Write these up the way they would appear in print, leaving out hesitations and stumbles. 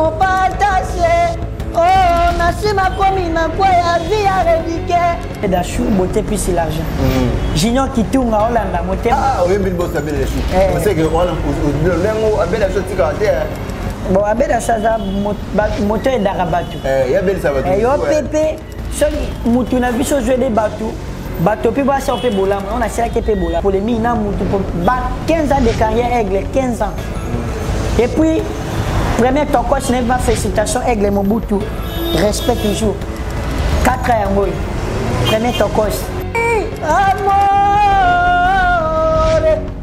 mon partage. Oh, nasima komi na kwa ya vie à rédiquer. Et d'achou, beauté puis c'est l'argent. Junior qui tourne à Hollande, moté. Ah, oui, mais bon, ça fait les choux. On sait que on a un bel achat de caractère. Bon, abel achat moteur d'Arabatou. Il y a bel ça va. Et yo pépé, seul mutuna biso jouer des bateaux. Bateau puis va sortir bolam. On a cherché que bolam. Pour les mina mutu pour 15 ans de carrière aigle, 15 ans. Et puis premier toko cinéma félicitations aigle Mobutu. Respect toujours. 4 ans premier toko. Amor,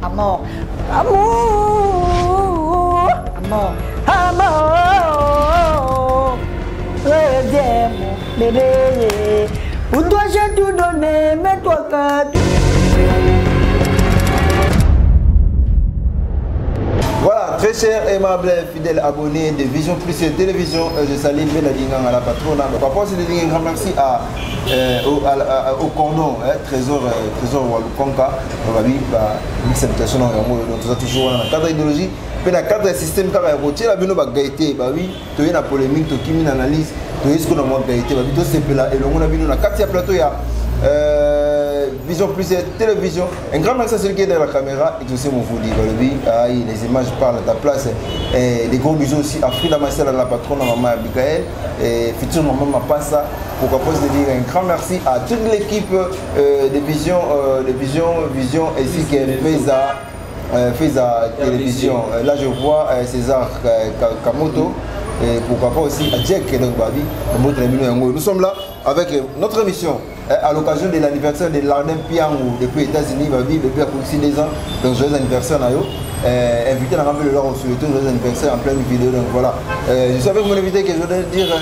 amor, amour, amor, amor. Reviens, bébé. Où dois-je tout donner, mais toi qu'à tout. Voilà, très chers et aimables fidèles abonnés de Vision Plus Télévision, je salue Benadinga à la patronne. Donc, par rapport à ce un grand merci au cordon, Trésor Walukonka, une salutation dans le toujours dans le cadre idéologie, puis dans le cadre système, car il y a une gaieté, il y a une polémique, il y a une analyse, il y a une gaieté, il y a une plateau. Vision Plus Télévision. Un grand merci à celui qui est derrière la caméra et aussi mon foudi. Les images parlent à ta place. Et des gros bisous aussi à Frida Marcel, la patronne, à maman Abigail. Et futur maman Mapassa. Pourquoi pas se dire un grand merci à toute l'équipe de Vision ainsi que Feza Télévision. Là je vois César Kamoto. Et pourquoi pas aussi à Jack Babi. Nous sommes là avec notre émission à l'occasion de l'anniversaire de Lardem Piangou depuis les États-Unis, depuis à 6 ans. Donc joyeux anniversaire Nayo. Invité à ramener le leur sur le joyeux anniversaire en pleine vidéo. Donc voilà. Je suis avec mon invité que je voudrais dire.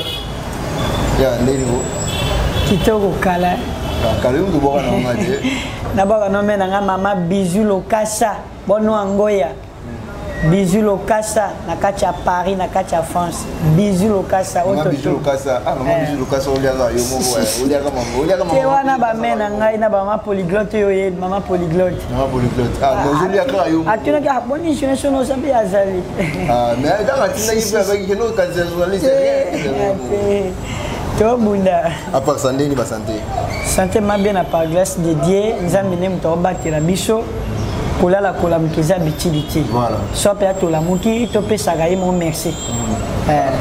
Kitoko Kala. Kala ou Bora D'abord, on a maman Bisou Lokasa. Bono Angoya. Bisous Lokasa, Nakacha Paris, Nakacha France. Bisous Lokasa, Bisous Lokasa, ah maman Bisous Lokasa, on maman polyglotte, maman polyglotte. Maman polyglotte. Ah, non, je lui ai ah, tu n'as qu'à bonne je ne suis pas sabé à Zali. Ah, mais dans la tine, il peut avec une autre cancer journaliste. Toi, Bunda. À part santé, il va santé. Santé m'a bien à part glace dédiée, nous avons mené mon battre la bicho. Kola la kola mkiza bitilité. Voilà. Soit peut-être la muki, tu peux s'agayer mon merci.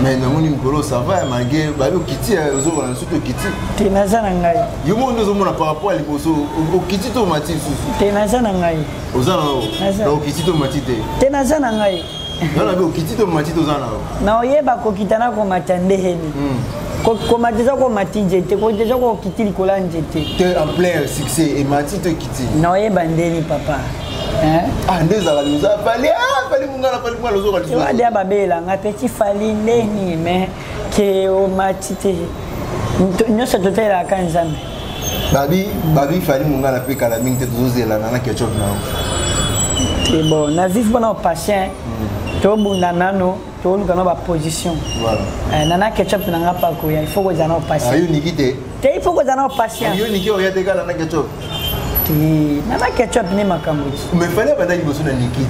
Mais non, mon numéro ça va, malgré balu kiti, aux autres surtout kiti. T'es naza nangai. Yo mon nous on a par rapport à l'imoso, au kiti to mati susu. T'es naza nangai. Aux ans, au kiti to mati te. T'es naza nangai. Non, là au kiti to mati to zana. Na oyeba ko kitana ko matande heni. Ko matiza ko matije te, ko déjà ko kiti likola njete. T'es en plein succès et mati to kiti. Na oyeba ndeni papa. Ah, nous avons fallu mon gars, fallu moi les autres. Tu vas dire babela, un petit fali neni mais que au matite. Nous sommes tout à la canzame. Babi fali mon gars la pe kalaming te dozer la nana ketchup na. C'est bon, na vivre pendant patient. To bunda nano, to nous kana ba position. Voilà. Nana ketchup na ngapa ko ya, il faut que za na patient. Ayo nikite. Te il faut que za na patient. Ayo niki o ya te kala na ketchup. Nana ketchup ni makambo. Mais fallait pas d'aller bosser na nikiti.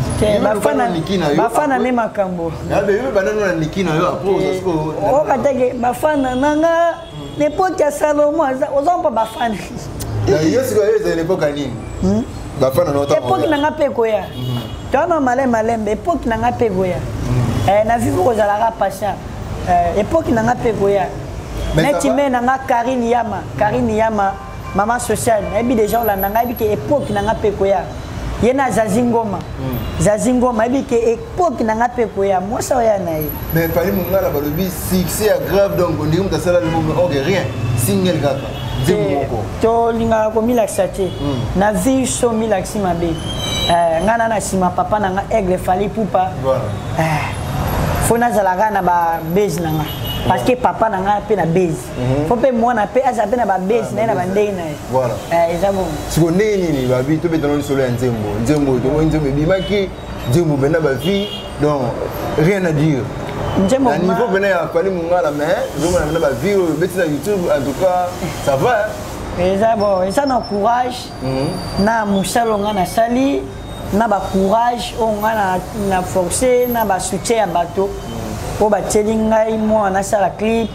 Bafana ni makambo. Ah ben yo banana na nikiti na yo apose parce que o katege bafana nanga n'importe quel Salomon ozon pas bafana. Yo siko yo za l'époque ani. Bafana na otaka. Époque nanga pe koya. Tona malembe époque nanga pe koya. Na vivu ko zalaka patient. Époque nanga pe koya. Mais tu mets nanga Karine Yama. Maman sociale, et puis déjà on a dit que époque n'a pas pécoya. Il y a Zazingoma, et puis que époque n'a pas pécoya. Moi ça y a naï. Mais il fallait mon gars là-bas le bis c'est grave donc on dit que ça là le moment ok rien single gars. Dis-moi encore. To linga ko milaxate. Na vie so milaxi mabe. Ngana na sima papa na aigle fali poupa. Voilà. Fona zalaga na ba base nanga. Parce que papa n'a pas na base. Faut pas moi na pe asa pe na ba base na ba ndei na. Voilà. Exactement. Si on est ni ba bi to be dans le soleil nzembo to nzembo bi maki nzembo bena ba vie donc rien à dire. Nzembo na niveau bena ya pali mungala mais nzembo na ba vie beti na YouTube en tout cas ça va. Exactement. Et ça na courage. Na musalo nga na sali na ba courage on nga na forcer na ba soutien à bateau. Oh bah Tchelingai, moi on a ça la clip.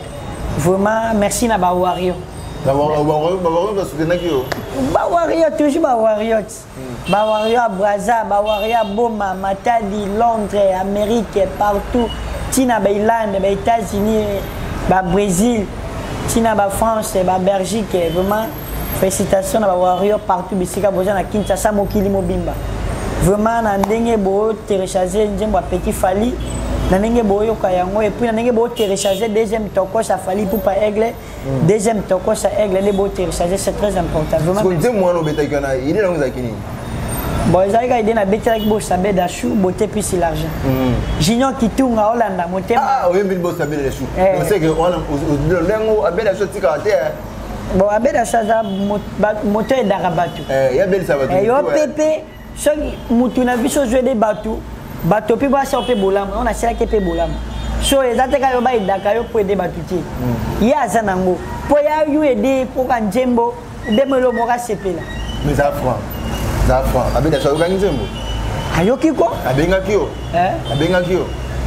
Vraiment merci na ba Wario. Wario soutenir qui yo. Ba Wario toujours ba Wario. Ba Wario à Brazza, ba Wario à Boma, Matadi, Londres, Amérique, partout. Tina ba Irlande, ba États-Unis, ba Brésil, Tina ba France, ba Belgique, vraiment félicitations na ba Wario partout bisika boza na Kinshasa mokili mobimba. Vraiment na ndenge bo télécharger njembo petit Fali. Nanenge boyo kayango et puis nanenge bo télécharger deuxième toko ça Fali pour pas aigle deuxième toko ça aigle les bo télécharger c'est très important vraiment parce que moi no beta kana il est là vous akini bon ça ga idée na beta avec bo sabe da chou beauté puis c'est l'argent Junior Kitunga Hollanda moté ah oui mais bo sabe da chou on sait que on lengo abeda chou tika te bon abeda chaza moteur d'arabatu ya bel sabatu yo pépé so mutu na biso jouer des bateaux bateau puis ba ça pe bolam on a cela qui pe bolam so ezate ka yo ba idaka yo pour aider batuti ya zanango po ya yu aider pour kan jembo demelo mo ka sepela mais ça franc abeda so ka nzembo ayoki ko abenga kio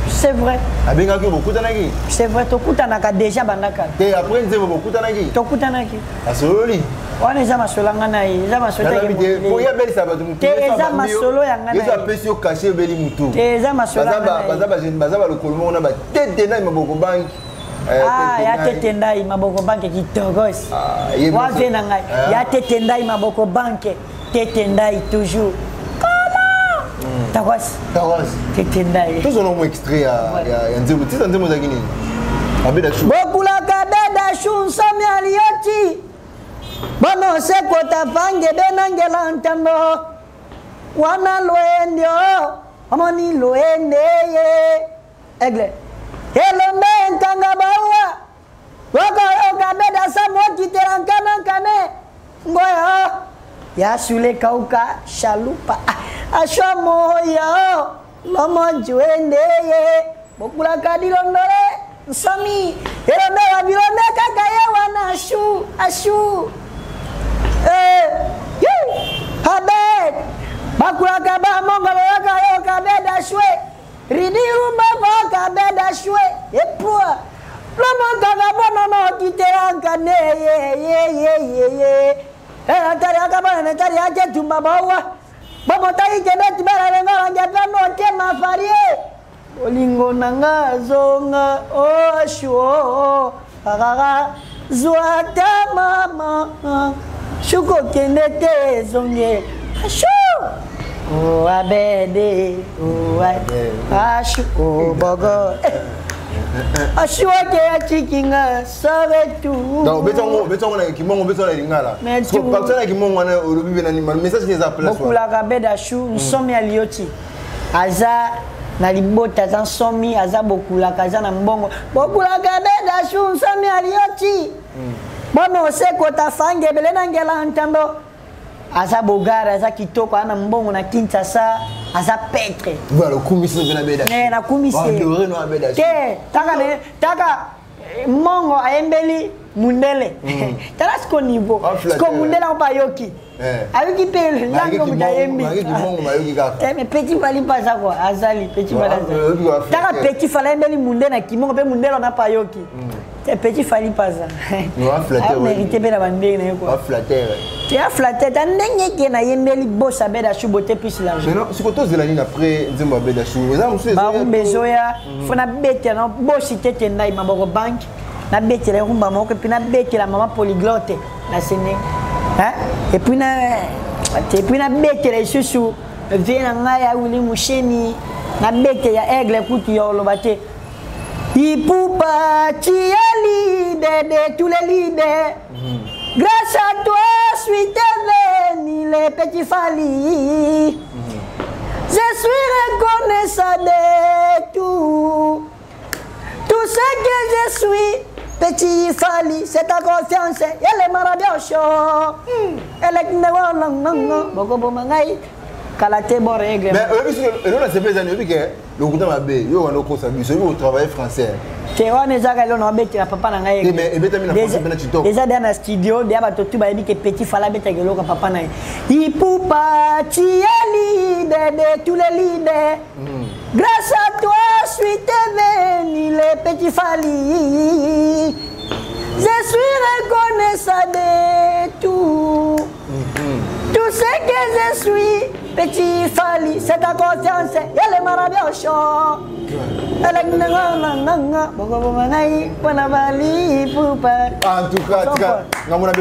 c'est vrai abenga kio beaucoup tanaki c'est vrai to kutanaka déjà bandaka et après nzembo beaucoup tanaki to kutanaki asololi on est jamais solanga na jamais solanga pour ya beli sabatu mutu jamais solo yanga na ça peut se cacher beli mutu jamais solanga bazaba le kolmo na ba tete na maboko bank ya tete ndai maboko bank kitogos wa vena ngai ya tete ndai maboko bank tete ndai toujours Tawas tete ndai tous on a extrait ya nzembo tisa nzembo za kini abeda chou bokula kabeda chou nsami alioti Bono seko tafange benangela ntando wana loendio amoni loende ye egle elombe nkanga bawa waka yoka beda samo kiterankana kane ngoya ya sule kauka shalupa asho moyo lomo juende ye bokula kadilo ndore nsami elombe wabilombe kakaye wana ashu Habed Bakulaka ba monga waka yo kabeda shwe Ridiru baba kabeda shwe Epua Lomo kaka bono no kiteranka ne ye atari akabana netari ake tumbabawa Bomo tai kebeti bara lenga wangepa no tema farie Olingo nanga zonga osho Agaga Zuata mama Shuko kenete zonge Ashu Oh abede Oh Ashu Oh bogo Ashu ake achikinga Save tu Non betongo na kimongo betongo na lingala So pakta na kimongo na olobibe na nima Message neza place Bokula kabeda ashu Nsomi alioti Aza na libota aza nsomi aza bokula kaza na mbongo Bokula kabeda ashu Nsomi alioti Bono seko tafange belena ngela ntando aza bogara aza kitoko ana mbongo na Kinshasa aza petre voilà kumisi na beda na kumisi adore no abeda ke taka mongo aembeli mundele tala sko niveau sko mundele on payoki ayuki pele lango mutayembi mais petit fali pas ça quoi azali petit fali taka petit fali embeli mundele na kimongo pe mundele on a payoki petit fali pas ça no flatter mérité pe na bandé na quoi flatter tu as flatté ndenge ke na yembeli bossa beda chubote plus l'argent mais non c'est quoi zelani après nzembo beda chou eza musu ba bezoya fona bete na bossi tete ndai maboko bank na bete la rumba moko puis na bete la maman polyglotte na sene hein et puis na bete la susu vient na ya wili musheni na bete ya aigle kutu ya olobate Ipupa Chiali de tous les leaders grâce à toi suis devenu les petits Fali je suis reconnaissant de tout ce que je suis petit Fali c'est ta confiance elle est maravilloso elle est non boko bomangai Kalate bon règle. Mais on a ces années que le gouvernement a bé, yo on a consagré, yo travail français. Te on est zaga lo no beti la papa na ngai. Mais ebeta mina français bena chito. Déjà dans studio, dia ba totu ba bi que petit fala beta ke lo ka papa na. Ipupa chiali de tous les leaders. Grâce à toi, je suis devenu Petit Fally. Je suis reconnaissant de tout. Tout ce que je suis, Petit Fally, c'est ta confiance. Elle est marabia au champ. Elle est en tout cas, on a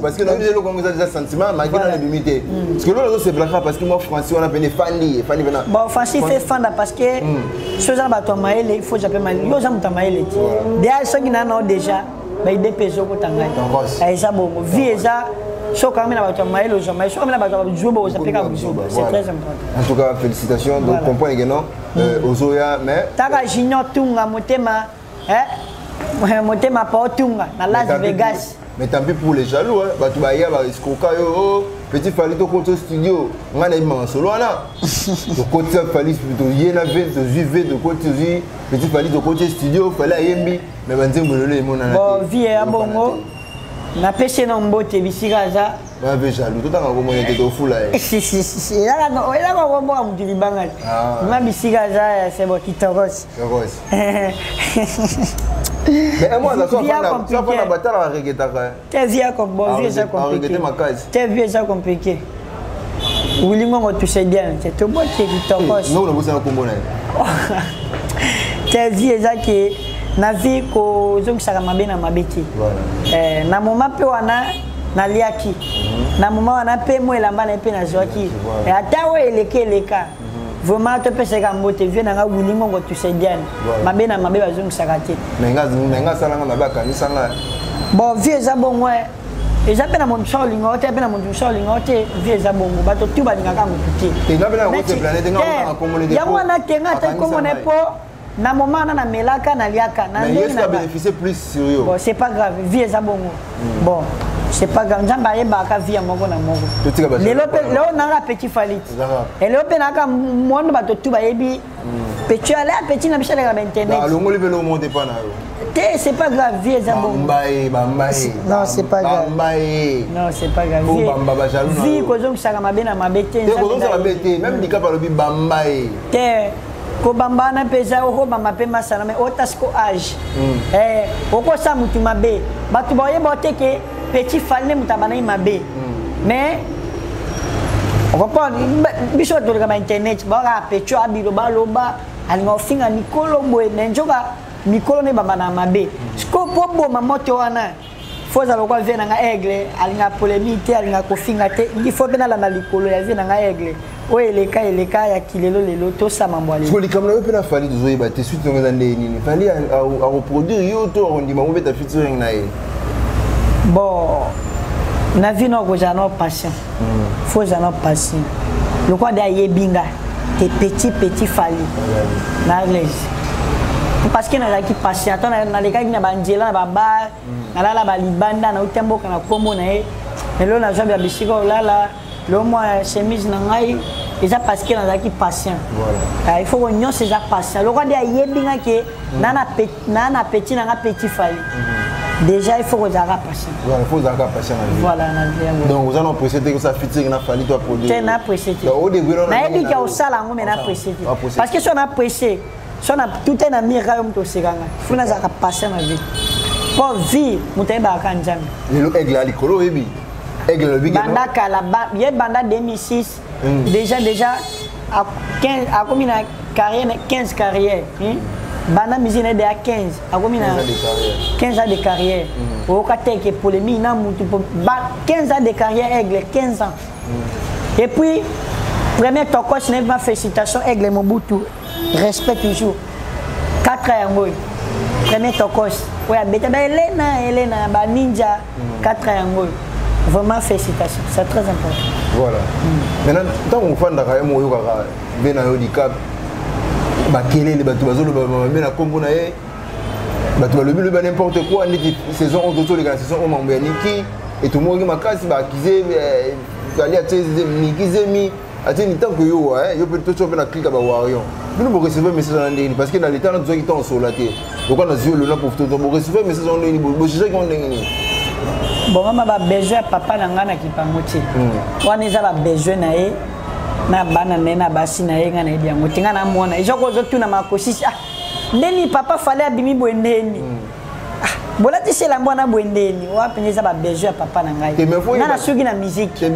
parce que nous avons des sentiments, malgré la limité. Parce que nous c'est blague parce que moi, Francis, on a venu Fally. Bon, Francis fait fan parce que ce genre de maïle, il faut j'appelle maïle. Yo, j'aime ta maïle. Déjà, ceux qui n'ont déjà, mais ils dépêchent au tangai. Et ça, bon, vie ça. C'est très important. En tout cas, félicitations. Donc, comprends également Ozoya, mais. Taka junior tunga motema, motema pas tunga na Las Vegas. Mais tant pis pour les jaloux, bah tu vas y avoir Petit Fally to côté studio, on a un solo là. De côté Fally plutôt yena vite, de vivre de côté Petit Fally de côté studio, fallait yembi, mais banzeng bolole mon ana. Bon, vie à bongo. Na pêché non mbote bisikaza. Ba be jaloux, tout dans comment était au fou là. Si, là non, là on va me dire bangal. Ma bisikaza c'est bon qui toros. Mais moi ça soit la bataille à regretter. T'es vieux comme bon, vieux ça compliqué. T'es vieux ça compliqué. Wili ngo tu sais bien, c'est tout bon qui toros. Non, on a besoin de comboner. T'es vieux ça qui na vie ko zongisa mabe na mabeti. Voilà. Na moment pe wana na liaki. Na moment wana pe mo elamba na pe na zwaki. Et ata we eleka. Vraiment te pese ka mbote vie na nga wulingo ngo tu sais bien. Mabe na mabe bazongisa kate. Menga sala nga mabe kanisa nga. Bon vie za bon ouais. Et ça pe na mon solingo, te pe na mon solingo te vie za bongo bato tu ba ngaka mututi. Et na be na ko te planète nga na communauté. Ya wana tenga te komone po. Na moment na melaka na liaka na ndenge na bénéficier plus sur yo. Bon c'est pas grave, vie za bongo. Bon, c'est pas grave, nzamba yeba ka vie moko na moko. Lelo na Petit Fally. Et lelo pe na ka monde bato tu ba yebi. Petit aller petit na bichele ka internet. Na longo libelo monte pas na yo. C'est pas grave, vie za bongo. Bambaye. Non, c'est pas grave. Bambaye. Non, c'est pas grave. Vie ko zong saka mabena mabete. Te ko zong saka mabete, même dika par le bambaye. Te ko bambana pesa o bamba pe masana mais otasko âge oko sa mutu mabe batu boye bote ke Petit Fally mutabana mabe mais on comprend biso to ka internet ba pecho abilo baloba alinga ofinga mikolo boye nenjoka mikolo ne bamba na mabe sko pobo mamoto wana foza lokwa vie na nga aigle alinga polémique alinga kofinga te il faut bena la likolo ya vie na nga aigle oye eleka ya kilelo lelo to sama mbwali parce que likamna yo pe na Fally dozoye ba te suite ngeza ndeni Fally a reproduire yo to ondima mo beta featuring na ye bon na vie no ko jana patient faut jana patient le quoi de yebinga te petit Fally na l'église parce que na ki patient na leka ki na banjela na baba na la ba libanda na utembo kana kombo na ye lelo na jambe ya bisiko lala le moi chemise na ngai eza parce que na ki patient voilà il faut qu'on nyonse ces patient le roi de yebinga ke na petit na Petit Fally déjà il faut qu'on ait patient voilà il faut avoir patient voilà donc vous allez précéder que ça featuring na Fally toi produire na précéder na yebi ka osala ngo mais na précéder parce que si on a pressé si on a tout un ami rayom to seganga faut na za patient na vie pour vie muteba kanjanga le aigle ali kolo ebi aigle le big banda kala banda 2006 déjà à 15 à combien de carrière 15 carrières banda musique de à 15 à combien 15 ans de carrière au côté que polémique na mutu 15 ans de carrière aigle 15 ans et puis premier toko c'est ma félicitation aigle Mobutu respect toujours 4 ans premier toko ouais beta Elena ba ninja 4 ans vraiment félicitations c'est très important voilà maintenant tant on fait ndaka mo yo kaka bena yo dikap ba kelele ba tubazolo ba bena kombo na ye ba tubalobi le n'importe quoi ni saison on toto les gars saison on mamba niki et tout monde makasi ba akize ali ateze nikizemi ateni tant que yo yo peut tout choper na clique ba warion nous nous recevoir message en ligne parce que dans l'état nous qui sont solaté donc on a yeux le là pour tout on recevoir message en ligne bo je sais qu'on ndenge bon mama ba besoin papa na ngana kipangoti wana eza ba besoin na ye na bana na basi na ye ngana edia ngotinga na mona ejoko zo tuna makosisi ndeni papa fallait abimi bwendeni bolati c'est la mbona bwendeni wa peneza ba besoin ya papa na ngai na suki na musique te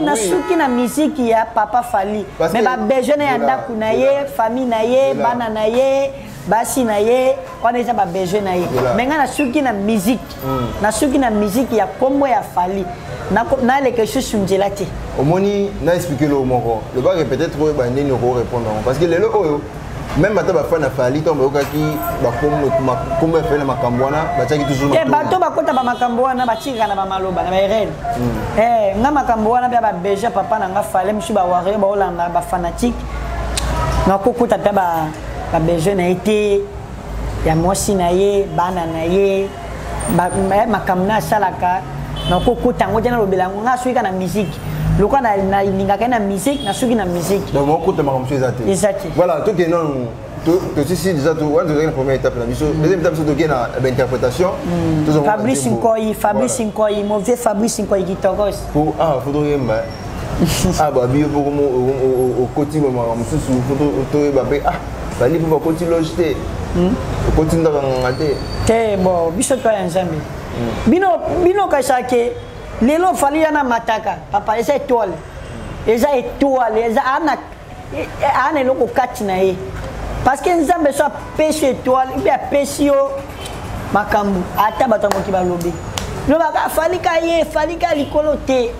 na suki na musique ya papa fali mais ba besoin ya ndaku na ye famille na ye bana na ye basi na ye on eza ba besoin na ye mais nga na suki na musique ya kombo ya fali na le quelque chose sunjela te omoni na expliquer le moko le ba peut-être ko ba ndeni ko répondre parce que lelo oyo même si tu as fait ton qui comme fait la macambouana bataki toujours eh bato bakota ba macambouana batika na ba maloba na ba irene nga macambouana ba beja papa na nga fale mshi ba ware ba olanda ba fanatique na kokota ta ba beja na été ya mosi na ye bana na ye ba makamna salaka na kokota ngoja na lobela nga suika na musique loka na lingaka na musique na suki na musique donc mon côté ma monsieur Zati voilà tout que non tout ceci déjà tout on dirait la première étape la mission deuxième étape c'est de la interprétation Fabrice Nkoyi mauvais Fabrice Nkoyi qui togos pour faudrait bah bio pour au côté ma monsieur photo ba bali pour côté logeté côté ndangate te bon biso to ya nzambe bino kashake lelo fali yana mataka papa eza étoile eza ana loko kati na ye parce que nzambe so pêche étoile bien pêche yo makambu ata bato moki balobi loba ka fali ka likolo te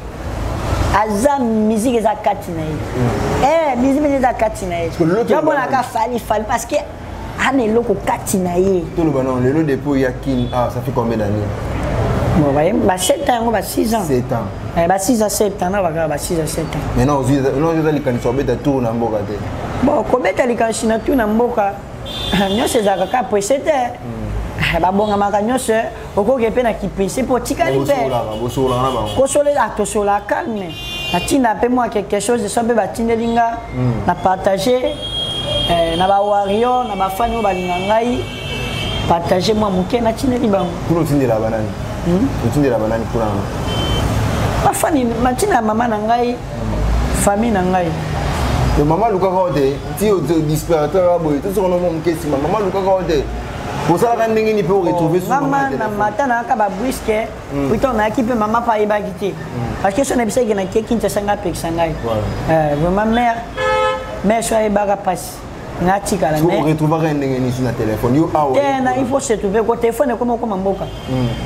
aza musique eza kati na ye musique eza kati na ye jambo na ka fali parce que ana loko kati na ye tout le banon lelo depuis yakin ça fait combien d'années bon bah 7 ans bah 6 ans 7 ans bah 6 à 7 ans bah 6 à 7 ans mais non vous likanisa beta tour na mboka te bon kobeta likanisi na tour na mboka nyose ezaka ka presete babonga maka nyose okoki pe na kipese po tikali pe kosola calme natinda pe moi quelque chose so pe batindeli nga na partager na ba wario na ba fani o balinga ngai partager moi muke natindeli bango pour tindela banani utindela banani pour ba fani matina mama na ngai famille na ngai le maman luka kote ti o disparateur boy tout ce qu'on a mon question maman luka kote pour ça la ndenge ni peut retrouver sur maman na matana ka ba brisque plutôt na équipe maman pa iba kité parce que ce n'est pas que na keki ntsanga peksa ngai vraiment mère so iba passe ngati kala mais on retrouver ndenge ni sur na téléphone yo na il faut se trouver ko téléphone comme mboka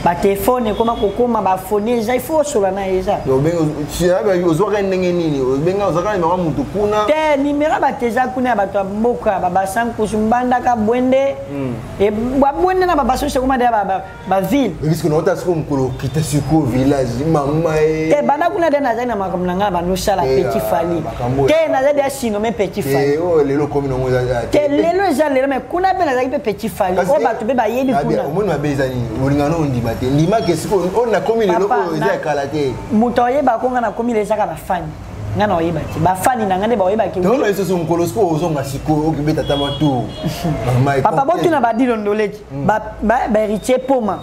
ba téléphone comme kokoma ba phone il faut sur na eza yo bengo tu as yo zo ndenge nini benga zo kana mama mutu kuna te numéro ba teza kuna ba to mboka ba sanku sumbanda ka bwende e ba bwende na ba so kuma de ba ville parce que nota sko mkolo kita siko village mama te bana kuna de na zana makamnanga ba no sala petit fali te na zade asino me petit fali oh lelo comme no lelo eza lelo mais kuna pe nazaki pe petit fali o bato pe bayebi kuna omoni mabezani olingana ondima te ndima ke siko ona komi lelo oyo eza kala te moto oyeba ko nga na komi lezaka bafani nga na oyeba te bafani na nga nde baoyebaki tono eso so mkolo siko ozonga siko okibeta tama tu papa botuna badilondoleki baheritier poma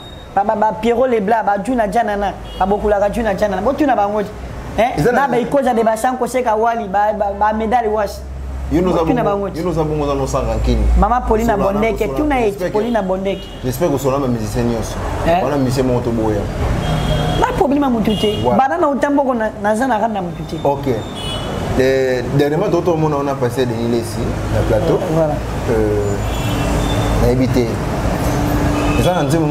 Pierrot Leblanc bajuna janana babokulaka juna janana botuna bango na baikoza de basanko seka wali ba medali wasi Maman Paulina Bondeke, tu n'as été Paulina Bondeke. J'espère que ce soit un musicien. On a musicien Montoboya. Pas problème à Moutouté. Banana au tambour, Nazana Rana Moutouté. Ok. Dernièrement, d'autres monde on a passé des îles ici, le plateau. Voilà. On a évité. Les gens ont dit que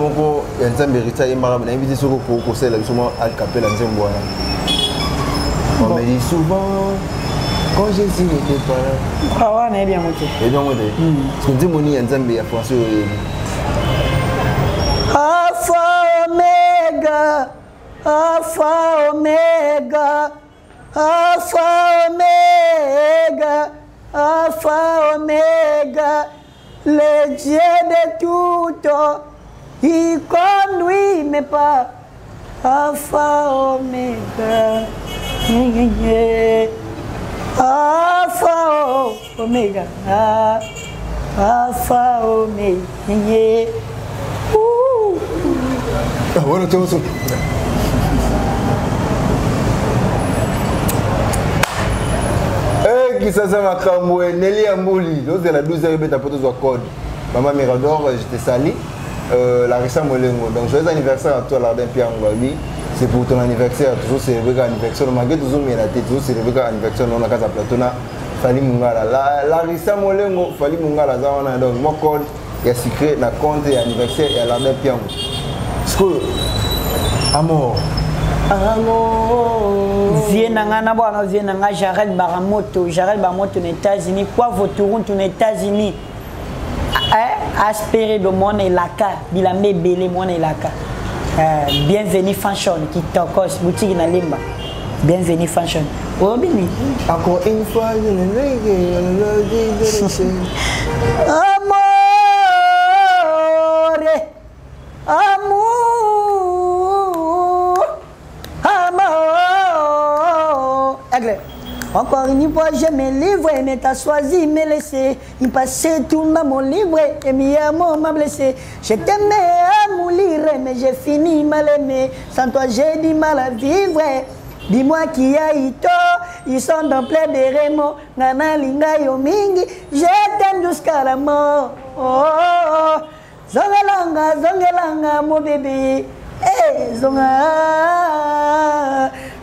les gens méritent et on a évité ce que c'est justement Al Capel en Zimboana. On me dit souvent. Quand je suis n'était pas là. Ah ouais, bien monté. Et bien monté. Parce qu'on dit mon y a un Zambie à français. Alpha Omega, Alpha Omega, Alpha Omega, Alpha Omega, le Dieu de tout, il conduit mes pas. Alpha Omega. Alpha Omega, Alpha Omega. Bueno, todos. Qui ça va comme Nelly Ambouli, donc c'est la 12e bête à poteau de code. Maman Mirador, je te salue. Larissa Molengo. Donc, joyeux anniversaire à toi, Lardin Pierre Ngwabi. C'est pour ton anniversaire, toujours célébrer l'anniversaire. Malgré toujours mis la tête, toujours célébrer l'anniversaire. On a casa platona. Fali Mungala. Larissa Molengo, Fali Mungala. Donc, mon code, il y a secret, la compte et anniversaire et Lardin Pierre. Amour. Vienanga bwana vienanga Jarel Baramoto aux États-Unis quoi votre route aux États-Unis aspéré de mon elaka bilamé belé mon elaka bienvenue fashion qui tokos boutique na limba bienvenue fashion obini encore une fois encore une fois, je me livre, mais t'as choisi me laisser. Il passait tout dans mon livre et mi amour m'a blessé. Je t'aimais à mourir, mais j'ai fini mal aimé. Sans toi, j'ai du mal à vivre. Dis-moi qui a eu tort, ils sont dans plein de remords. Nana linga yomingi, je t'aime jusqu'à la mort. Oh, oh, oh. Zongelanga, mon bébé. Eh, zonga,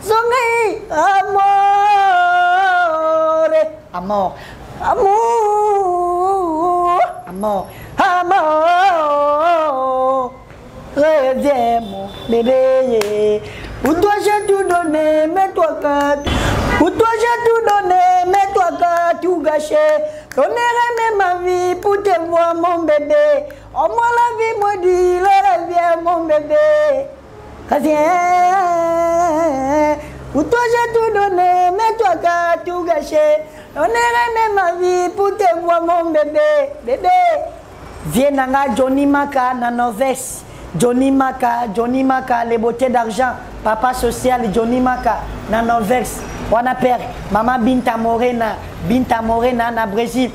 zonga, amour. Amour, amour, amour, amour, reviens mon bébé. Pour toi j'ai tout donné, mais toi quand pour toi j'ai tout donné, mais toi quand tout gâché. Donnerai même ma vie pour te voir mon bébé. Oh moi la vie maudit, reviens mon bébé. Reviens. Pour toi j'ai tout donné, mais toi quand tout gâché. On est ma vie pour te voir mon bébé, bébé. Viens nanga Johnny Maka Nanoves, Johnny Maka, les beautés d'argent, papa social Johnny Maka Nanoves. On a père, maman Binta Morena na Brésil.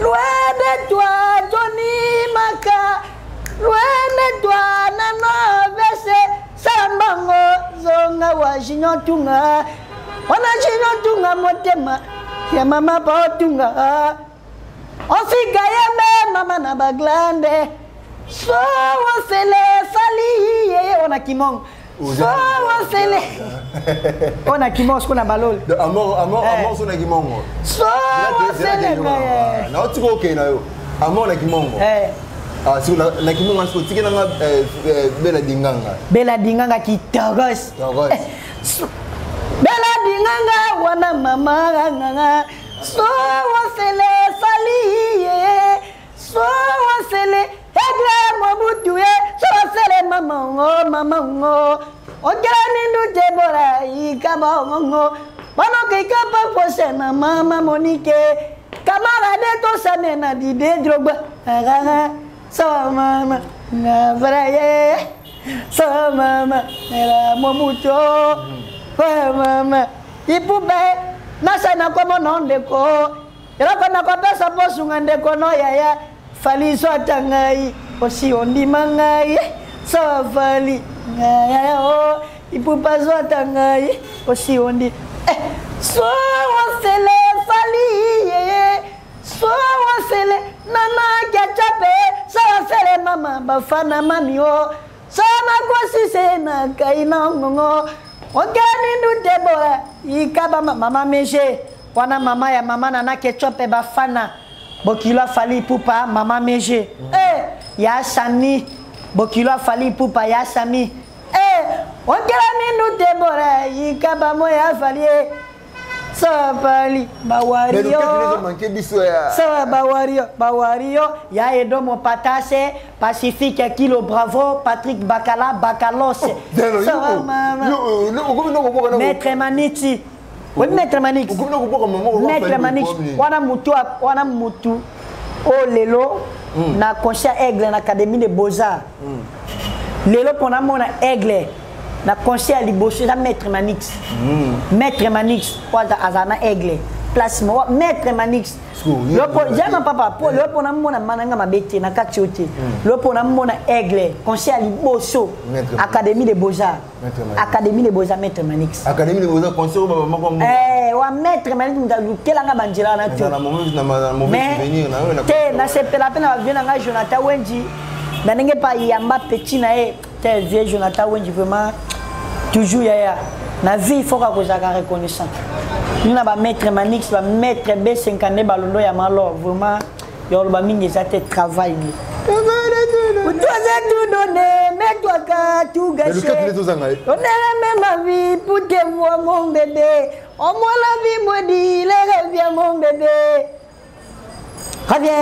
Loin de toi, Johnny Maka, loin de toi, Nanoves. Sambango, zonga wa jinyotunga, wana jinyotunga motema. Ya mama botunga ofika yeme mama na baglande so wasele fali ona kimong so wasele ona kimong kuna balol amor so na kimong so wasele na otiko okay na yo amor na kimong ah si na kimong asko tikena nga bela dinganga kitogos Bela dinganga wana mama nganga so wasele fali so wasele egle mobutuye so wasele mama ngo ogani ndu tebora ikaba ngo bano ke kapa fose na mama Monique camarade to sane na dide drogba so mama na braye so mama era mobuto mama ipupe nasa na komo nondeko erako na kopesa posunga ndeko no yaya fali so tangai osi ondima ngai so fali ngaya o ipupa so tangai osi ondi so wasele fali so wasele nana kachape so wasele mama bafana mami o so na kwasise na kaina ngongo ogani ndu tebora ikaba mama meje wana mama ya mama nana ketchup bafana bokilo fali pupa mama meje ya sami bokilo fali pupa ya sami ogani ndu tebora ikaba moya fali Sabali bawario ça bawario ya edomo patase Pacifique kilo bravo Patrick Bakalos Maître Maniti Maître Manix wana mutu o lelo na concert Aigle na Académie de Beaux-Arts lelo pona mona Aigle na concert liboso za Maître Manix Maître Manix waza azana Aigle place moi maître Manix lopo jama papa po lopo na mona mananga mabete na katiote lopo na mona aigle conseil à liboso académie des beaux-arts académie des beaux-arts maître Manix académie des beaux-arts conseil maman wa maître Manix ndalukelanga banjela na to na mauvais souvenir na te na sepela pena vient na Jonathan Wenji na ndenge pa yamba petit na e te vieux Jonathan Wenji vraiment toujours ya na vie il faut que ça reconnaissant nous na ba maître Manix ba maître B50 balondo ya malo vraiment yo ba mingi ça te travail ni toi ça tout donné mais toi ka tout gâché on est même ma vie pour te voir mon bébé au moins la vie me dit les reviens mon bébé reviens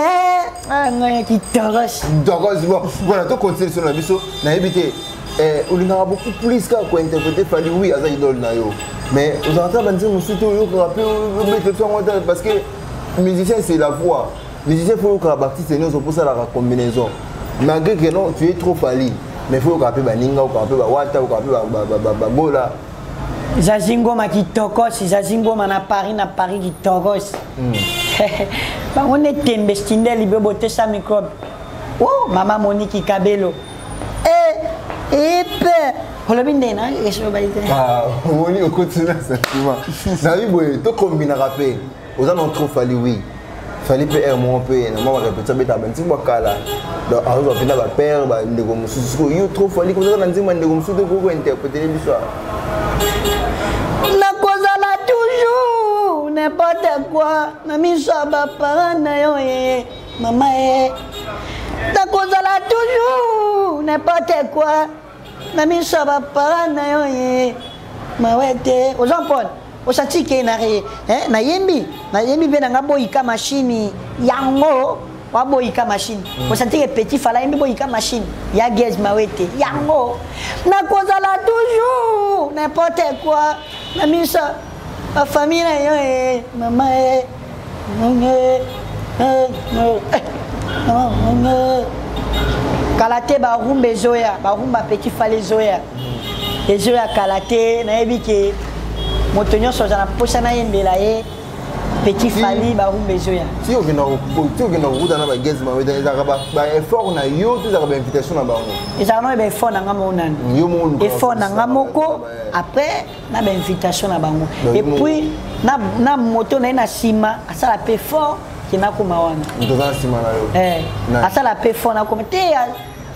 ah qui t'arrache d'accord voilà toi continue sur la biso na éviter on a beaucoup plus qu'à interpréter Fally oui à ça idole na yo mais aux entends ben dire monsieur yo rapper mettre sur moi parce que musicien c'est la voix musicien faut que l'artiste nous pour ça la combinaison malgré que non tu es trop Fally mais faut rapper baninga ou rapper ba wata ou rapper ba gola Zazingo makitokos Zazingo na Paris kitokos ba on est tembestinde libe boté sa microbe oh maman Monique Kabelo et peu le binde na eso ba ite ah Moni au continent sentiment na oui boy to combine rapper aux en trop Fally oui Fally PR mon peu na moi répéter beta banti bakala donc à vous appeler ba père ba ndeko mususu yo trop Fally comme ça na nzima ndeko mususu ko interpréter l'histoire na cause la toujours n'importe quoi na miso ba parents na yo maman na cause la toujours n'importe quoi na miso ba parents na yo mawete aux enfants au senti que na yembi be na boyika machine yango wa boyika machine au senti que petit fala yembi boyika machine ya gaz mawete yango na cause la toujours n'importe quoi na miso ma famille na yo maman kalate ba rumbe zoya ba rumba petit fale zoya ezoya kalate na yebi ke motonyo soza na posa na yembela ye petit Fally ba rumbe zoya si o kena ruda na ba gaz ma weda za ba effort na yo tu za ba invitation na bango eza no ba effort na ngamo nani yo mo effort na ngamoko après na ba invitation na bango et puis na moto na sima asala pe fort kina kuma wana ndoza sima na yo asala pe fort na komite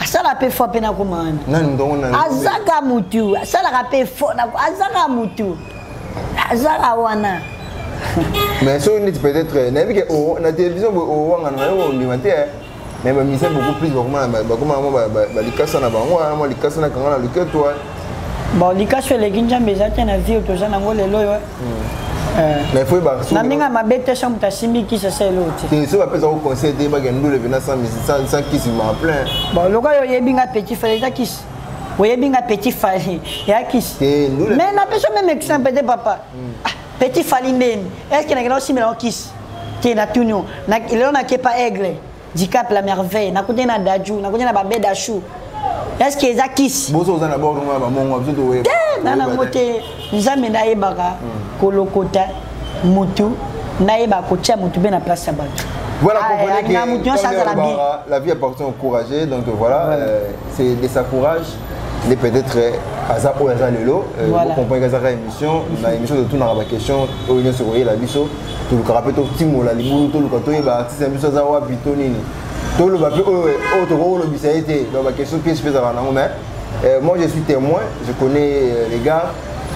asala pe fort pe na kuma wana nani ndongo nani azaka mutu asala pe fort na azaka mutu azaka wana mais so ni peut-être n'avis que na télévision o wanga na yo ndimate mais ba mise beaucoup plus ba likasa na bango mo likasa na kanga na liketo bon likasa le ginja mbezate na vie to jana ngole loyo mais faut ba na minga mabete chambre ta simbi qui se c'est l'autre c'est ça pesa au conseil de ba gendo le vena sans qui se m'a plein bon loka yo yebinga petit Fally ta kiss oyebinga petit Fally ya kiss mais na peso même exemple de papa petit Fally même est-ce qu'il y a aussi mais kiss qui na tunyo na il na ke pas aigle dicap la merveille na côté na daju na côté na ba bedachou est-ce que za kiss bozo za na bord na ba mongo biso to we na moté nzambe na yebaka kolokota mutu na yeba kotia mutu be na place ya bato voilà comprenez que la vie appartient au courageux donc voilà c'est de sa courage il est peut-être Aza ou Aza Lelo, vous comprenez que ça émission, la émission de tout dans la question, au union sur la biso, tout le carapé tout timo la limu tout le carton bah artiste émission ça wa bitonini, tout le papier autre rôle le bisaïté dans la question qui se fait avant mais moi je suis témoin, je connais les gars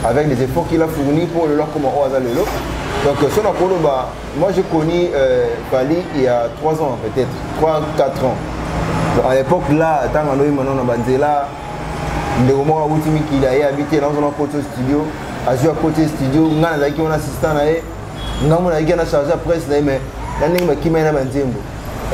avec les efforts qu'il a fournis pour le leur comme Aza Lelo. Donc sur la polo bah moi je connais Fally il y a 3 ans peut-être 3-4 ans. Donc, à l'époque là, tant qu'on a eu maintenant dans Banzela le moment où tu m'as dit habité dans un côté studio, à jouer à côté studio, on a un assistant là, on a un chargé de presse là, mais on a un qui m'a dit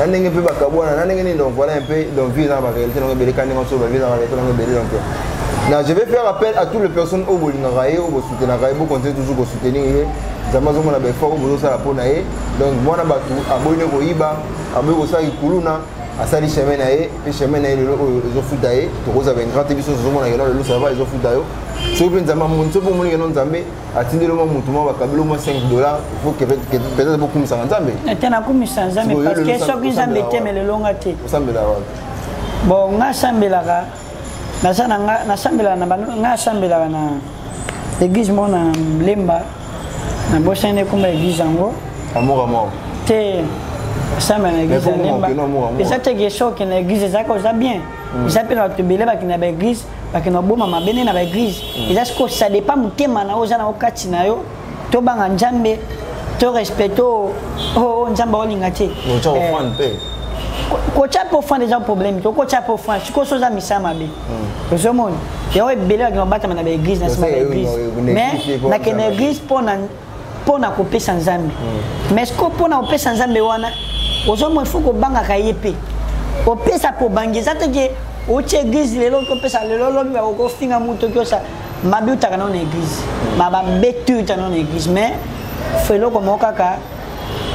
on a un peu de cabouana, on a un donc voilà un peu donc vie dans la réalité, on a des canaux sur la vie dans la réalité, on a des donc. Je vais faire appel à toutes les personnes au Bolingaraï, au soutenir, au continuer toujours au soutenir. Amazon a fait fort au boulot ça la peau naïe, donc moi na batu, aboyne ko iba, aboyne ko ça ikuluna. asali chemin na ye pe chemin na ye lelo ezofuta ye tokozala baingrant te biso tozomona keno lelo ça va ezofuta yo soki mpe nzambe amoni soki omoni keno nzambe atindeli mwa mutu mwa bakabeli mwa 5 $, il faut peut-être bokumisaka nzambe te nakumisa nzambe parce que soki nzambe etemelelonga te osambela wapi bon nga asambelaka nga asambelaka na église mo na lemba na bosane komba église yango amour à mort te asambela na église ya lemba eza te question okende na église ezalaka oza bien eza mpe na bato ebele bakende na baéglise bakende oboma mabene na baéglise eza sikoyo ça dépend motema na yo oza na okati na yo tobanga nzambe to respecte oyo nzambe aolinga te kotia mpe ofrande eza problème te okotia mpe ofrande sikoyo so oza misala mabe ozomoni yango ebele bakende obatama na baéglise na nsima baéglise mais nakende na église mpona kopesa nzambe mais sikoyo mpona kopesa nzambe wana ozomoni fo kobangaka ye mpe opesa mpo bangi eza teke otia église lelo kopesa lelo lobi bakofinga mutu okiosa mabe utaka nao na église mababeti uta nao na église mais fo eloko moko kaka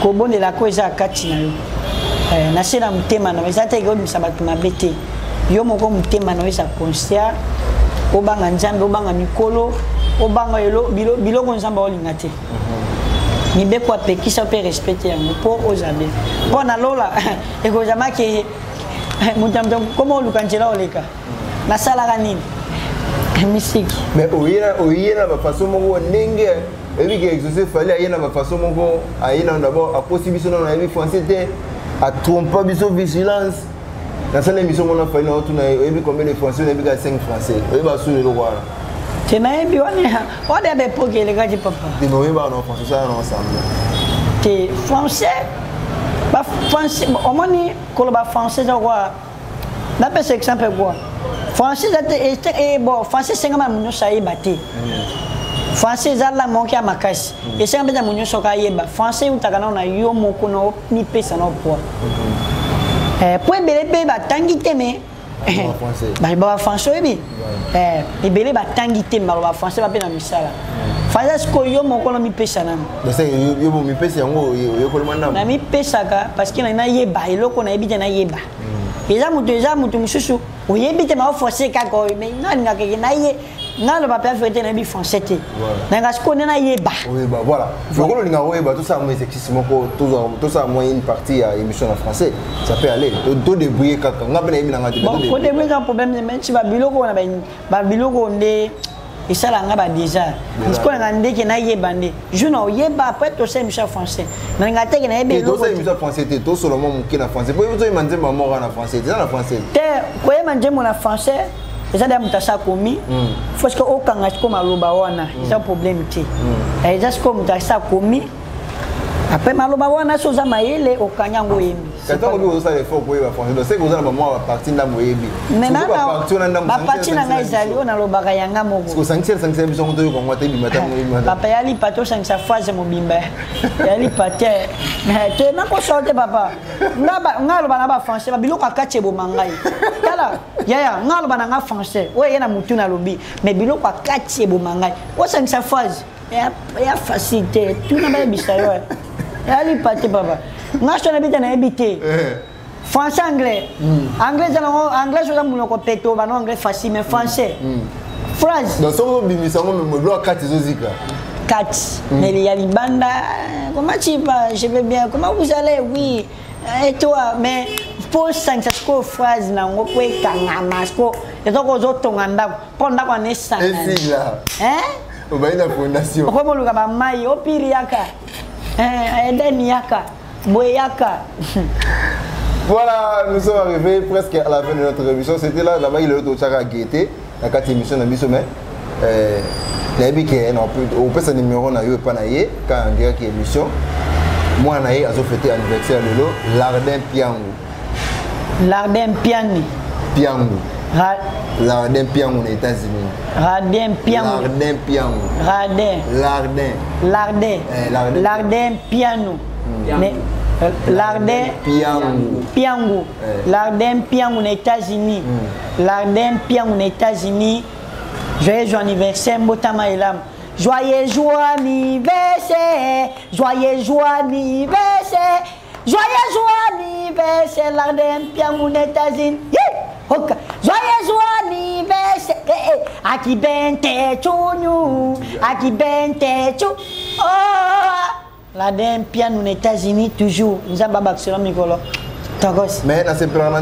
kobondelaka eza kati na yo na se na motema na yo eza teke obimisa bato mabe te yo moko motema na yo eza conscient obanga nzambe obanga mikolo obanga biloko nzambe aolinga te mibeko apekisa mpe respecte yango mpo ozabe mpo na lola ekozamaki moto koma oluka nzela oleka nasalaka nini misiki mais oye na bafaçon moko ndenge eyebi ke exaucé fali aye na bafaçon moko aye na d'abord akosi biso nano ayebi français te atrompa biso vigilance nasala émission mona fali na otuna oyebi combien de français oyebi ka 5 français oyebi asuni eloko wana te nayebi wana bepoke elekaki papa te oyebaka na français osala na ensemble te français français omoni koloba français eza kwa napesa exemple kwa français eza bon français esengama na nyonso ayeba te français eza la moki ya makasi esengama mpenza nyonso oka ayeba français eutaka nao na yo moko na omipesa nao poa po ebele mpe batangi te me baloba français oyebi ebele batangi te baloba français bape na misala français sikoyo yo moko na mipesa nano yo mipesa yango oyekolema ndambo na mipesaka parce que nayeba eloko nayebi te nayeba eza moto mosusu oyebi te mao français kaka oyo mais nalingaka ke naye naloba mpe afete nayebi français te nanga sikoyo nde nayeba oyeba voilà lokolo olinga oyeba tosala mwa exercice moko tosala mwa une partie ya émission na français ça peut aller todébrouiller kaka nga mpe nayebi nanga te kodébrouiller kaka problème menti babiloko wana babiloko nde esalanga badéja sikoyo nanga ndeke nayeba nde jour na oyeba après tosala émission français nalinga teke nayebi tosala émission français te tosolola mwa moke na français po toyeba nzembo ya moko na français te eza na français te koyeba nzembo na français eza da moto asa komi fo sikoyo okanga sikoyo maloba wana eza problème te eza sikoyo moto asa komi après maloba wana so oza mayele okanga yango oyembi kata obi ozosala effort koyeba français donc seke ozala bamwa baparti ndambo oyebi baparti na ngai ezali oyo nalobaka yanga moko osangisa biso ngo toyoka ngo atebima papa yalipa te osangisa phase mobimba yalipa te te nakosala te papa nga aloba na bafrançais babiloko akati eboma ngai tala yaya nga aloba na nga français oyo ye na motu nalobi mais biloko akati eboma ngai osangisa phase ya facile tuna bayebisa yo yalipa te papa nga so nayebi te nayebi te français anglais anglais soza monoko peto bano anglais facile mais français phrase donc soki obimisa ngo mebilo akati ezozika kati mais ya libanda comment tu vas je vais bien comment vous allez oui et toi mais pour sangisa sikoyo phrase nango po ekangama sikoyo ezoko ozotonga ndako mpo ndako ana esangana obayi na fondation okomoluka bamai opiri yaka Eden yaka boyaka. Voilà, nous sommes arrivés presque à la fin de notre émission. C'était là-bas, il est au Tchara Gaieté, la 4e émission de Bissomé. On peut ce numéro na yo pas naie quand on dirait qu'il y a émission. Moi naie a fêté anniversaire de l'eau, Lardin Piangu. Lardin Piani. Piangu. Lardin Piangu aux États-Unis. Lardin Piangu. Lardin Piangu. Lardin Piano. Lardin Piangu. Lardin Piangu aux États-Unis. Lardin Piangu aux États-Unis. Joyeux anniversaire, Mbotama Elam. Joyeux anniversaire, joyeux anniversaire. Joyeux anniversaire, l'Ardenne, Piamou, États-Unis. Joyeux anniversaire, Aki Bente Chounou, Aki Bente Chou. Oh, l'Ardenne, Piamou, États-Unis, toujours. Nous avons babak sur le micro. Mais dans ces plans-là,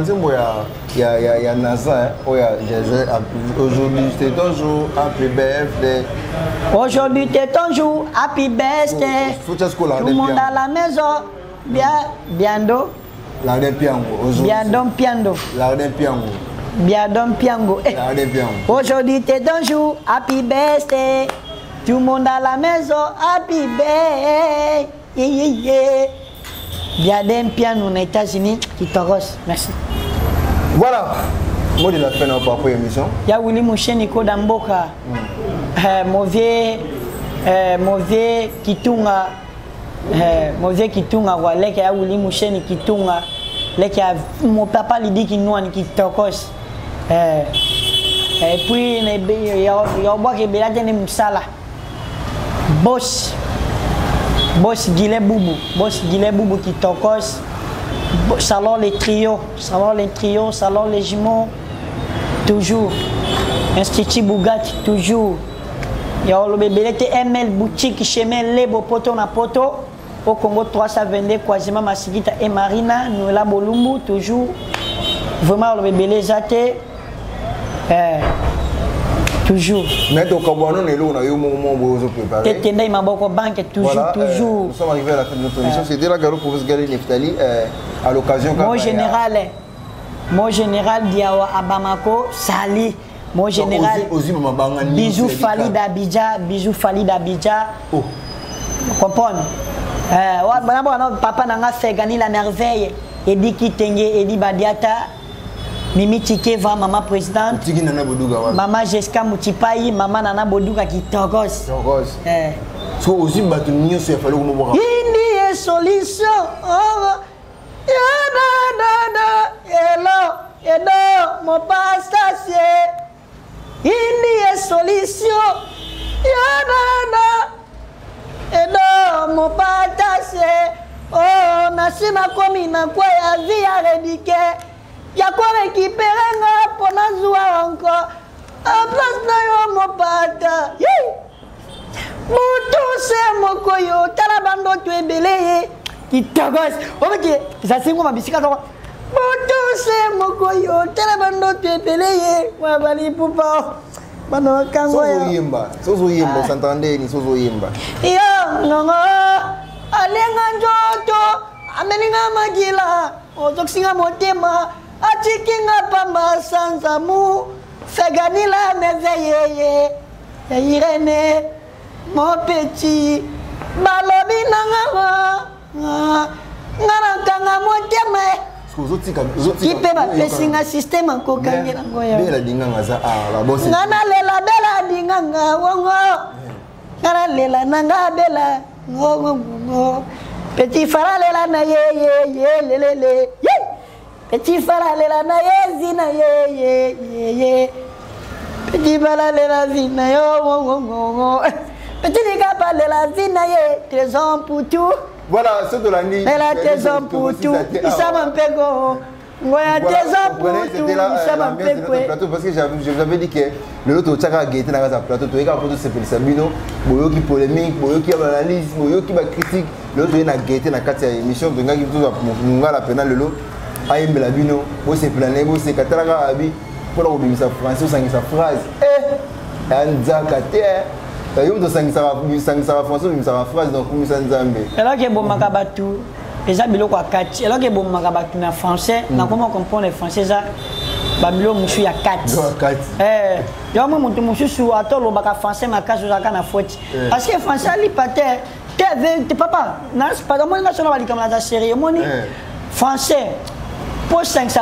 il y a NASA. Aujourd'hui, c'est ton jour, happy birthday. Aujourd'hui, c'est ton jour, happy birthday. Tout le monde à la maison. Biando. L'Ardenne Piango. Biandon Piando. L'Ardenne Piango. Biandon Piango. L'Ardenne Piango. Aujourd'hui, c'est ton jour, happy birthday. Tout le monde à la maison, happy birthday. Biadem Piano aux États-Unis qui t'arrose. Merci. Voilà. Moi de la fin de par émission. Il y a Willy Moucheniko Damboka. Mauvais Kitunga. Mauvais Kitunga. Voilà qu'il y a Willy Moucheniko Kitunga. Là qu'il y a mon papa lui dit qu'il nous qui t'arrose. Et puis il y a un qui est bien là Moussala. Boss Guillet Boubou qui tokos. Salon les trios, salon les jumeaux, toujours. Institut Bugatti, toujours. Il y a le bébé ML boutique chez Lebo Poto na Poto. Au Congo 322, Kwazima Masigita et Marina, nous la Bolumbu, toujours. Vraiment le bébé les athées. Toujours. Mais au Cameroun, on a eu un moment où vous préparez. Toujours, voilà, toujours. Nous sommes arrivés à la fin de notre émission. C'était la Galo Professeur Gary Neftali à l'occasion. Mon général Diawa à Bamako, Sali. Mon général. Bisous Fali d'Abidja. Bisous Fali d'Abidja. Oh. Comprendre. Papa n'a fait gagner la merveille. Edi Kitenge, Edi Badiata. Mimi Tike va maman présidente. Maman Jeska Moutipaï, maman Nana Bodouka qui togos. Togos. So aussi battu nion c'est fallu qu'on voit. Indi est solution. Hello, mon pasteur. Indi est solution. Hello, mon pasteur. Oh, nasima komi na kwa ya vie à rédiquer. Il y a quoi récupérer pour nous jouer encore. En place de mon pata. Moutou c'est mon koyo. Talabando tu es belé. Qui t'agos. Ok, ça c'est moi ma bicyclette. Moutou c'est mon koyo. Talabando tu es belé. Moi bali poupa. Bano kango. Sozo yimba, s'entendez ni sozo yimba. Yo, non. Alenga njoto. Ameninga magila. Otoxinga motema. Atikinga pamba sanzamu feganila meveyeye Irene mon petit balobi nanga ngana kanga motema kipe ba pesinga system ko kangela ngoya bela dinganga za la bosse ngana lela bela dinganga wongo ngana lela nanga bela ngo petit fara lela na ye lelele Petit falalela na yezi na ye Petit falalela zina yo Petit ligapa lela zina ye Trésor pour tout. Voilà, c'est de la nuit. Lela trésor pour tout. Isa mampego. Ngoya trésor pour tout. Isa mampego. Parce que je vous avais dit que le lot au Tchaka Gaëté dans un plateau, tu regardes pour tout ce Sabino, Boyo qui polémique, Boyo qui analyse, Boyo qui va critique, le lot est à Gaëté dans 4 émissions, de gars qui tout a la peine le lot. Aïe Belabino, vous c'est plané, vous c'est Kataraga Abi, pour la oubli sa français, vous sang sa phrase. Anza Kater, vous de sang sa français, vous sa phrase, donc vous sang Zambé. Et là, que bon Makabatu, et ça, bilo quoi 4. Et là, que bon Makabatu en français, on comment comprendre les français, ça, Babilo Moussou, il y a 4. Il y a mon Moussou sur Atolo, Baka français, ma case, vous avez faute. Parce que français, il patait, t'es papa, non, c'est pas dans mon national, comme la série, mon français. Pour 500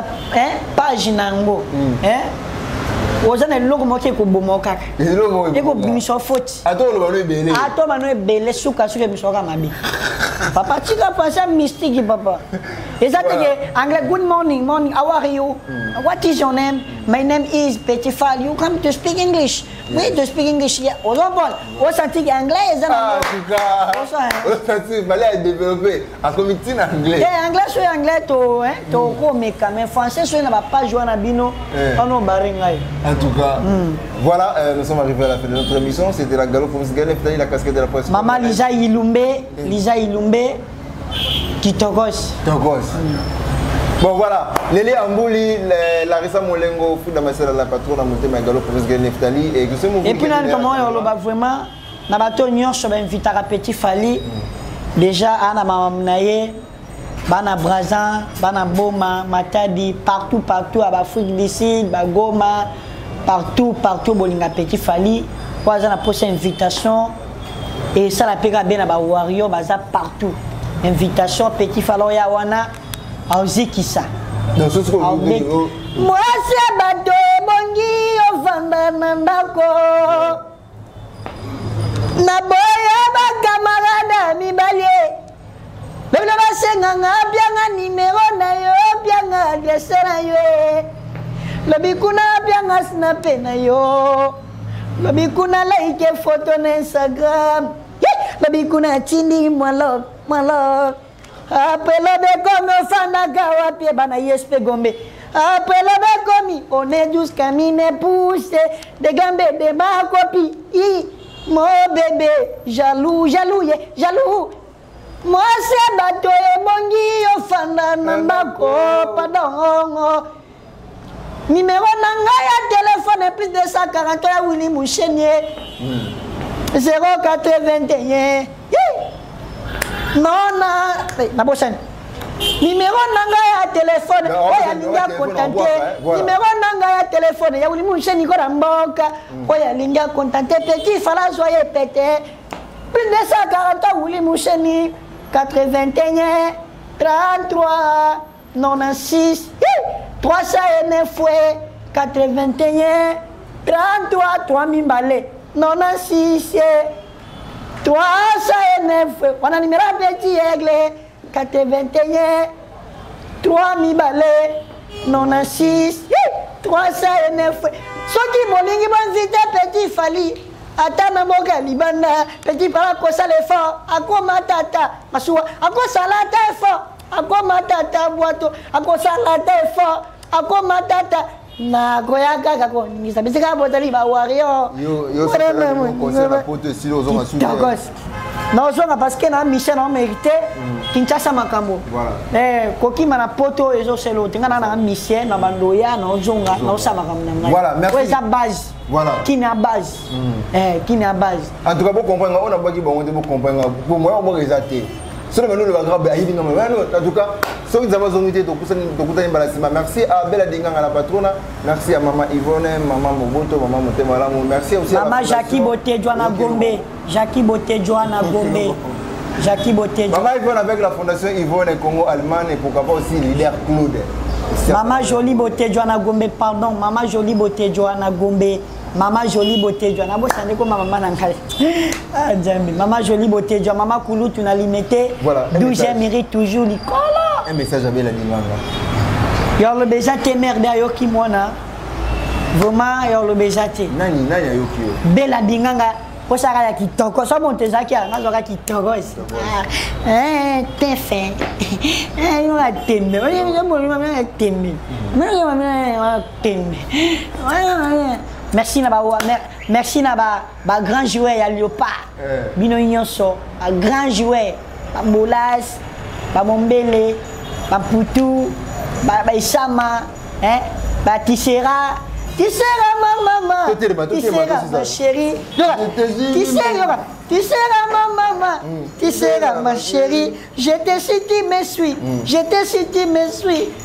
page nango ozana logo moke ko bomoka eko bimiso faute atolo bano ebele suka suka bisoka mabi papa tika pensa mystique papa Et ça, anglais, good morning, morning, how are you? What is your name? My name is Petit Fall. You come to speak English? Oui, to speak English. Au revoir. Au senti anglais, en tout cas, au senti, il fallait développer un comité en anglais. Anglais, c'est anglais, mais quand même, français, c'est pas jouer à Bino. En tout cas, voilà, nous sommes arrivés à la fin de notre émission. C'était la Gallo Provinciale, la casquette de la presse. Maman Lisa Ilumbe, qui Togos. Bon voilà, Lélé Ambouli, Larissa Molengo, Fouda Massela, la patronne, a monté ma Gallo Provinciale Neftali. Et puis, comment on va vraiment, na bato nyonso ba inviter à Petit Fali. Déjà, ana mamamnaye, bana Brazza, bana Boma, Matadi, partout à l'Afrique du Sud, Goma, partout, bolinga Petit Fali. Quoi, ça na posé invitation. Et ça la pega bien à Wario, baza partout. Invitation Petit Falo Yawana, Auzikisa. Dans ce qu'on moi c'est bateau bongi ofanda nandako. Na boya ba camarade mi balé. Le ba senga bien numéro na yo, bien adresse na yo. Le bikuna bien snapper na yo. Le bikuna like photo na Instagram. Le bikuna tindi malo. Après le bécomi, on fait un gawa pied bana yespe gombe. Après le bécomi, on est jusqu'à mine poussé. Des gambes, des ma copie. Mon bébé, jaloux. Moi c'est bateau et bongi, on fait un bako, pardon. Numéro nanga ya téléphone plus de 140 Willy Mouchenier. 081. Non, la prochaine. Numéro nanga ya téléphone. Oya linga contacté. Numéro nanga ya téléphone. Ya ulimu ncheni kwa mboka. Oya linga contacté. Petit fala soyez pété. Plus de 140 ulimu ncheni. 81 33 96 309 fois 81 33 3000 balais 96 309 on a numéro petit aigle 81 3000 balais 96 309 ceux qui molingi bon vite Petit Fali atana moka libanda Petit para ko sala effort akoma tata masuwa akosala ta effort akoma tata boato akosala ta effort akoma tata na koyaka kako ngisa bisika botali ba wario yo conseil la poto si aux hommes assumer non zonga parce que na mission on mérité Kinshasa makambo voilà koki mana poto ezo selo tingana na mission na bandoya na zonga na osama kamna voilà merci ouais sa base voilà qui na base qui na base en tout cas vous comprenez on a pas dit bon on comprendre pour moi on va réaliser solo nous le grave ayibi ngam en tout cas so nous avons unité to kusani balasima merci à Bella Dinganga la patronne merci à maman Yvonne maman Moboto maman Motemalamu merci aussi maman Jackie Boté Joana Gombe Jackie Boté Joana Gombe Jackie Boté maman Yvonne avec la fondation Yvonne Congo Allemagne et pourquoi pas aussi leader Claude maman Jolie Boté Joana Gombe pardon maman Jolie Boté Joana Gombe Maman Jolie Beauté Joana, bo sande ko maman nankale. Ah jambi, maman Jolie Beauté Joana, maman Koulou tu n'as limité. Voilà. 12e mérite toujours l'icolo. Un message à Bella Dinganga. Yo le beja te merde yo ki mona. Vraiment yo le beja te. Nani yo ki yo. Bella Dinganga ko saka ya kitoko so monte zaki na zo ka kitoko. T'es fin. Yo a tembe. Yo mo mama tembe. Mama tembe. Merci na ba grand joueur ya Léopard. Bino nyonso, ba grand joueur, ba Bolas, ba Mombele, ba Poutou, ba Isama, ba Tissera maman. Tissera ma chérie. Tissera maman. Tissera ma chérie. J'étais si tu me suis.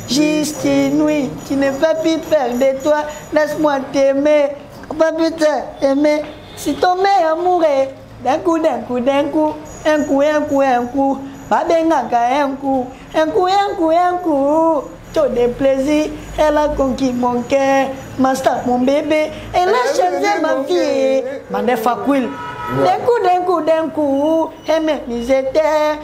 Juste une nuit, tu ne peux plus perdre de toi. Laisse-moi t'aimer. Pas plus t'aimer. Si ton meilleur mourait, d'un coup. Pas un coup. Tout de plaisir, elle a conquis mon cœur. Master, mon bébé, elle a changé ma vie. Mandefa Quil. D'un coup, aimer mes étés.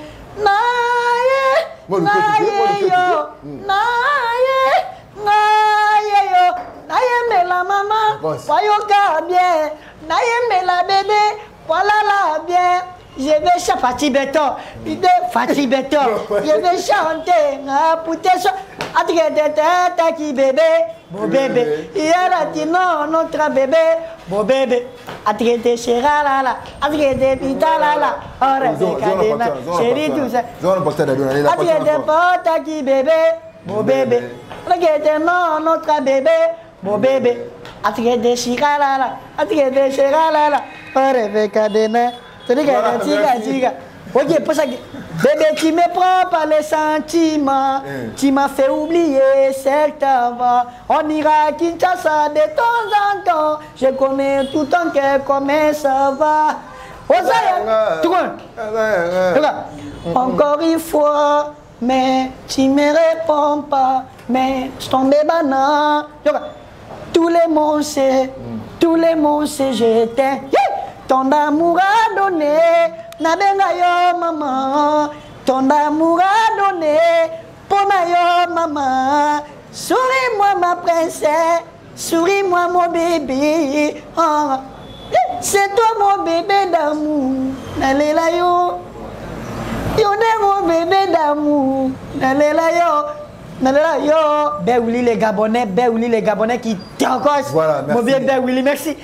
la maman, voyoka bien, la bébé, voilà la bien. Je vais chanter Fatih Béton, Fatih Béton, je vais chanter, pouter ça, qui bébé, beau bébé, il y a la tino, notre bébé, beau bébé, attrité chéra la la, attrité pita la la, oré cadena, chéri tout ça, attrité pota qui bébé, beau bébé, attrité non, notre bébé, beau bébé, attrité chéra la la, attrité chéra la la, oré cadena. Ok, pour ça, bébé, tu me prends par les sentiments, tu m'as fait oublier certainement. On ira à Kinshasa de temps en temps, je connais tout ton cœur, comment ça va. Encore une fois, mais tu me réponds pas, mais je tombe banane. Tous les mots c'est, je t'aime. Ton amour a donné, nabenga yo maman. Ton amour a donné, pona yo maman. Souris-moi ma princesse, souris-moi mon bébé. Oh. C'est toi mon bébé d'amour, nalela yo. Yo ne mon bébé d'amour, nalela yo. Nalela yo. Béouli les Gabonais qui t'encossent. Voilà, merci. Mon bien Béouli, merci.